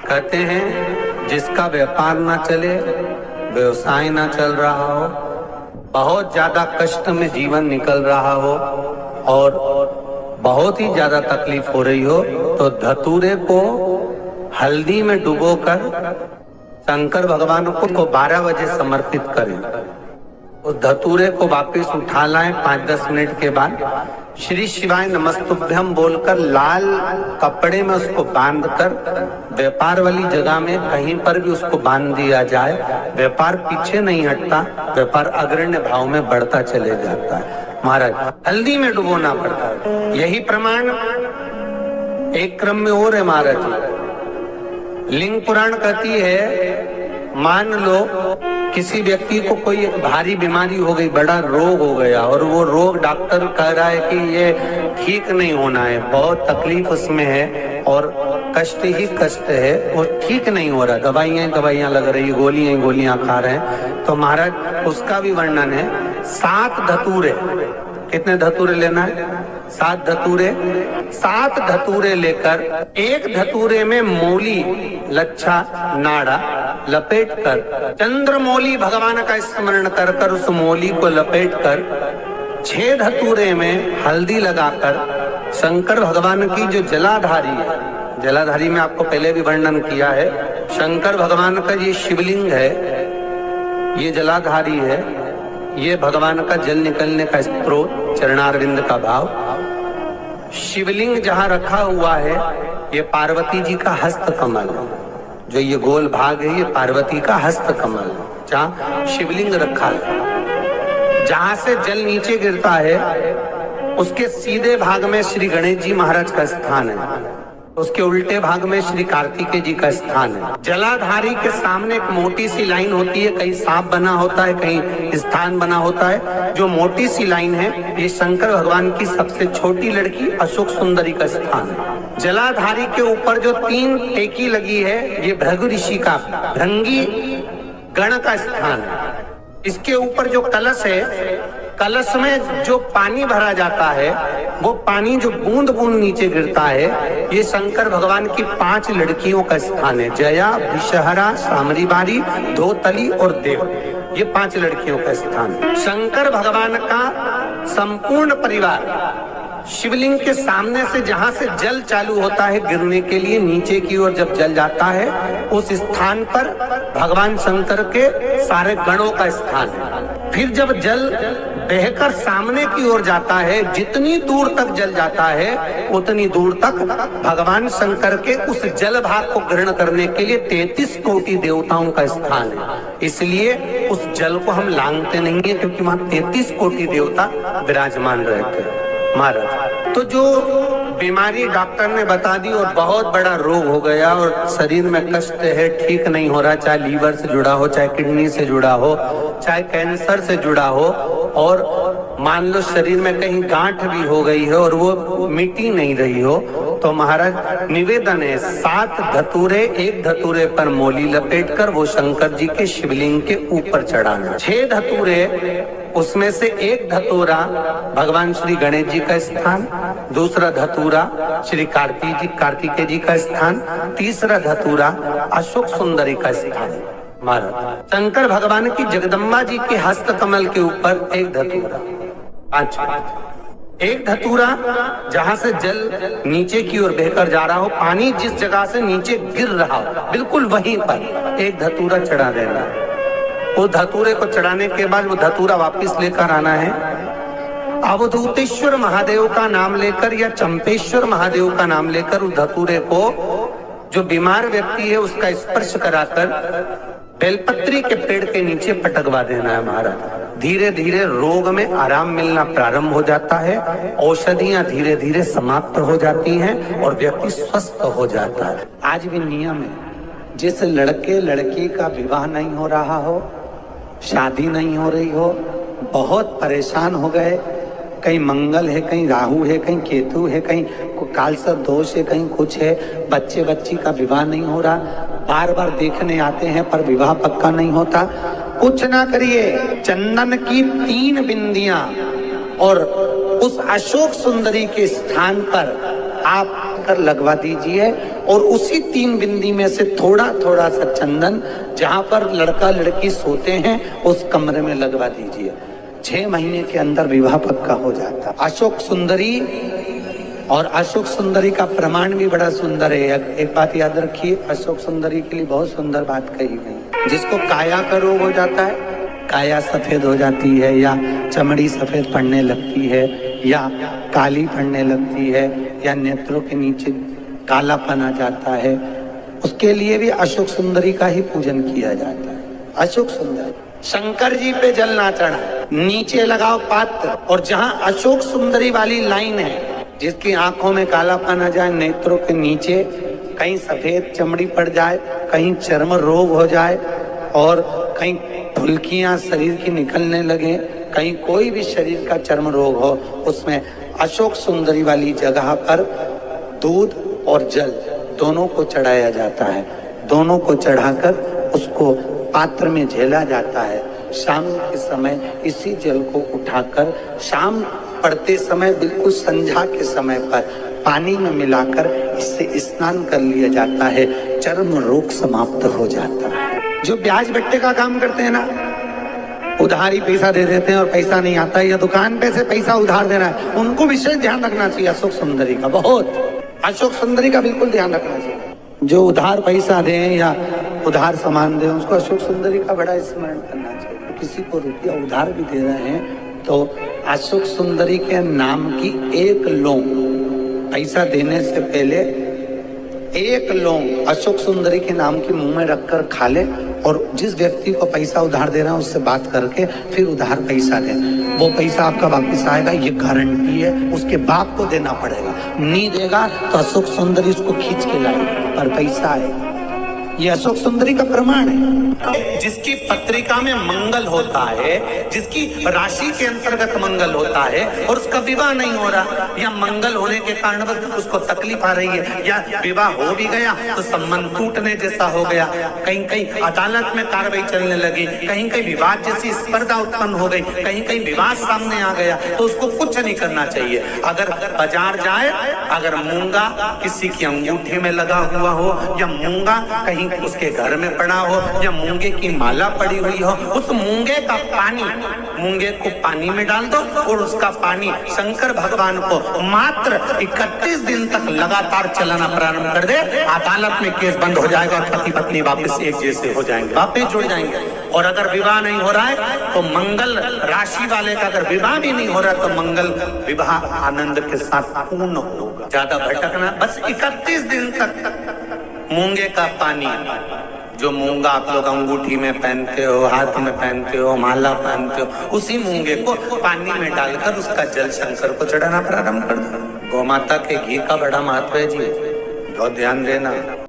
कहते हैं जिसका व्यापार ना चले, व्यवसाय ना चल रहा हो, बहुत ज्यादा कष्ट में जीवन निकल रहा हो और बहुत ही ज्यादा तकलीफ हो रही हो, तो धतूरे को हल्दी में डुबोकर शंकर भगवान को 12 बजे समर्पित करें। उस धतूरे को वापस उठा लाएं 5-10 मिनट के बाद, श्री शिवाय नमस्तुभ्यम बोलकर लाल कपड़े में उसको बांधकर व्यापार वाली जगह में कहीं पर भी उसको बांध दिया जाए। व्यापार पीछे नहीं हटता, व्यापार अग्रण्य भाव में बढ़ता चले जाता है। महाराज हल्दी में डुबोना पड़ता है। यही प्रमाण एक क्रम में और है महाराज। लिंग पुराण कहती है, मान लो किसी व्यक्ति को कोई भारी बीमारी हो गई, बड़ा रोग हो गया और वो रोग डॉक्टर कह रहा है कि ये ठीक नहीं होना है, बहुत तकलीफ उसमें है और कष्ट ही कष्ट है, वो ठीक नहीं हो रहा, दवाइयां लग रही, गोलियां खा रहे हैं। तो महाराज उसका भी वर्णन है। 7 धतूरे, कितने धतूरे लेना है? 7 धतूरे। 7 धतूरे लेकर एक धतूरे में मूली, लच्छा, नाड़ा लपेट कर चंद्रमौली भगवान का स्मरण कर कर उस मौली को लपेट कर 6 धतूरे में हल्दी लगाकर शंकर भगवान की जो जलाधारी है, जलाधारी में आपको पहले भी वर्णन किया है, शंकर भगवान का ये शिवलिंग है, ये जलाधारी है, ये भगवान का जल निकलने का स्रोत, चरणारविंद का भाव। शिवलिंग जहां रखा हुआ है ये पार्वती जी का हस्त कमल है, जो ये गोल भाग है ये पार्वती का हस्त कमल, जहां शिवलिंग रखा है। जहां से जल नीचे गिरता है उसके सीधे भाग में श्री गणेश जी महाराज का स्थान है, उसके उल्टे भाग में श्री कार्तिकेय जी का स्थान है। जलाधारी के सामने एक मोटी सी लाइन होती है, कहीं सांप बना होता है, कहीं स्थान बना होता है। जो मोटी सी लाइन है ये शंकर भगवान की सबसे छोटी लड़की अशोक सुंदरी का स्थान है। जलाधारी के ऊपर जो 3 टेकी लगी है ये भृगु ऋषि का, भृंगी गण का स्थान है। इसके ऊपर जो कलश है, कलश में जो पानी भरा जाता है वो पानी जो बूंद बूंद नीचे गिरता है, ये शंकर भगवान की 5 लड़कियों का स्थान है। जया, विषहरा, सामरीबारी, धोतली और देव, ये 5 लड़कियों का स्थान है। शंकर भगवान का संपूर्ण परिवार शिवलिंग के सामने से जहां से जल चालू होता है गिरने के लिए नीचे की ओर जब जल जाता है, उस स्थान पर भगवान शंकर के सारे गणों का स्थान है। फिर जब जल बहकर सामने की ओर जाता है, जितनी दूर तक जल जाता है उतनी दूर तक भगवान शंकर के उस जल भाग को ग्रहण करने के लिए 33 कोटि देवताओं का स्थान है। इसलिए उस जल को हम लांघते नहीं है, क्योंकि वहां 33 कोटि देवता विराजमान रहते हैं। महाराज तो जो बीमारी डॉक्टर ने बता दी और बहुत बड़ा रोग हो गया और शरीर में कष्ट है, ठीक नहीं हो रहा, चाहे लीवर से जुड़ा हो, चाहे किडनी से जुड़ा हो, चाहे कैंसर से जुड़ा हो, और मान लो शरीर में कहीं गांठ भी हो गई है और वो मिटी नहीं रही हो, तो महाराज निवेदन है 7 धतूरे, एक धतूरे पर मोली लपेटकर वो शंकर जी के शिवलिंग के ऊपर चढ़ाना। 6 धतूरे, उसमें से एक धतूरा भगवान श्री गणेश जी का स्थान, दूसरा धतूरा श्री कार्तिकेय जी का स्थान, तीसरा धतूरा अशोक सुंदरी का स्थान। महाराज शंकर भगवान की जगदम्बा जी के हस्त कमल के ऊपर एक धतूरा। अच्छा, एक धतूरा जहां से जल नीचे की ओर बहकर जा रहा हो, पानी जिस जगह से नीचे गिर रहा हो बिल्कुल वहीं पर एक धतूरा चढ़ा देना है। वो धतूरे को चढ़ाने के बाद वो धतूरा वापस लेकर आना है। अवधूतेश्वर महादेव का नाम लेकर या चंपेश्वर महादेव का नाम लेकर उस धतूरे को जो बीमार व्यक्ति है उसका स्पर्श कराकर बेलपत्री के पेड़ के नीचे पटकवा देना है। महाराज धीरे धीरे रोग में आराम मिलना प्रारंभ हो जाता है, औषधियां धीरे धीरे समाप्त हो जाती हैं और व्यक्ति स्वस्थ हो जाता है। आज भी नियम है, जिस लड़के लड़की का विवाह नहीं हो रहा हो, शादी नहीं हो रही हो, बहुत परेशान हो गए, कहीं मंगल है, कहीं राहु है, कहीं केतु है, कहीं कालसर्प दोष है, कहीं कुछ है, बच्चे बच्ची का विवाह नहीं हो रहा, बार बार देखने आते हैं पर विवाह पक्का नहीं होता, कुछ ना करिए, चंदन की 3 बिंदियां और उस अशोक सुंदरी के स्थान पर आप कर लगवा दीजिए और उसी 3 बिंदी में से थोड़ा थोड़ा सा चंदन जहां पर लड़का लड़की सोते हैं उस कमरे में लगवा दीजिए। 6 महीने के अंदर विवाह पक्का हो जाता। अशोक सुंदरी, और अशोक सुंदरी का प्रमाण भी बड़ा सुंदर है। एक बात याद रखिए, अशोक सुंदरी के लिए बहुत सुंदर बात कही गई। जिसको काया का रोग हो जाता है, काया सफेद हो जाती है या चमड़ी सफेद पड़ने लगती है या काली पड़ने लगती है या नेत्रों के नीचे कालापन आ जाता है, उसके लिए भी अशोक सुंदरी का ही पूजन किया जाता है। अशोक सुंदरी, शंकर जी पे जल ना चढ़ा, नीचे लगाओ पात्र, और जहां अशोक सुंदरी वाली लाइन है, जिसकी आंखों में कालापन आ जाए, नेत्रों के नीचे कहीं सफेद चमड़ी पड़ जाए, कहीं चर्म रोग हो जाए और कहीं फुल्कियां शरीर की निकलने लगे, कहीं कोई भी शरीर का चर्म रोग हो, उसमें अशोक सुंदरी वाली जगह पर दूध और जल दोनों को चढ़ाया जाता है। दोनों को चढ़ाकर उसको पात्र में झेला जाता है। शाम के समय इसी जल को उठाकर शाम पड़ते समय, बिल्कुल संध्या के समय पर पानी में मिलाकर इससे स्नान कर लिया जाता है। चर्म रोग समाप्त हो जाता है। जो ब्याज बट्टे का काम करते हैं ना, उधारी पैसा दे देते हैं और पैसा नहीं आता, या दुकान पे से पैसा उधार देना है, उनको विशेष ध्यान रखना चाहिए अशोक सुंदरी का। बहुत अशोक सुंदरी का बिल्कुल ध्यान रखना चाहिए। जो उधार पैसा दें या उधार सामान दें, उसको अशोक सुंदरी का बड़ा स्मरण करना चाहिए। तो किसी को रुपया उधार भी दे रहे हैं तो अशोक सुंदरी के नाम की 1 लौंग, पैसा देने से पहले 1 लौंग अशोक सुंदरी के नाम की मुंह में रखकर खा ले, और जिस व्यक्ति को पैसा उधार दे रहा है उससे बात करके फिर उधार पैसा दे। वो पैसा आपका वापस आएगा, ये गारंटी है। उसके बाप को देना पड़ेगा, नहीं देगा तो अशोक सुंदरी उसको खींच के लाएगी पर पैसा आएगा। ये अशोक सुंदरी का प्रमाण है। जिसकी पत्रिका में मंगल होता है, जिसकी राशि के अंतर्गत मंगल होता है और उसका विवाह नहीं हो रहा, या मंगल होने के कारण उसको तकलीफ आ रही है, या विवाह हो भी गया तो संबंध टूटने जैसा हो गया, कहीं कहीं अदालत में कार्रवाई चलने लगी, कहीं कहीं विवाद जैसी स्पर्धा उत्पन्न हो गई, कहीं कहीं विवाद सामने आ गया, तो उसको कुछ नहीं करना चाहिए। अगर बाजार जाए, अगर मूंगा किसी की अंगूठी में लगा हुआ हो, या मूंगा कहीं उसके घर में पड़ा हो, या मूंगे की माला पड़ी हुई हो, उस मूंगे का पानी, मूंगे को पानी में डाल दो और उसका पानी शंकर भगवान को मात्र 31 दिन तक लगातार चलाना प्रारंभ कर दे, अदालत में केस बंद हो जाएगा, पति पत्नी वापस एक जैसे हो जाएंगे, वापस जुड़ जाएंगे। और अगर विवाह नहीं हो रहा है तो मंगल राशि वाले का अगर विवाह भी नहीं हो रहा तो मंगल विवाह आनंद के साथ पूर्ण होगा। ज्यादा भटकना, बस 31 दिन तक मूंगे का पानी, जो मूंगा आप लोग अंगूठी में पहनते हो, हाथ में पहनते हो, माला पहनते हो, उसी मूंगे को पानी में डालकर उसका जल शंकर को चढ़ाना प्रारंभ कर दो। गौ माता के घी का बड़ा महत्व है जी, बहुत ध्यान देना।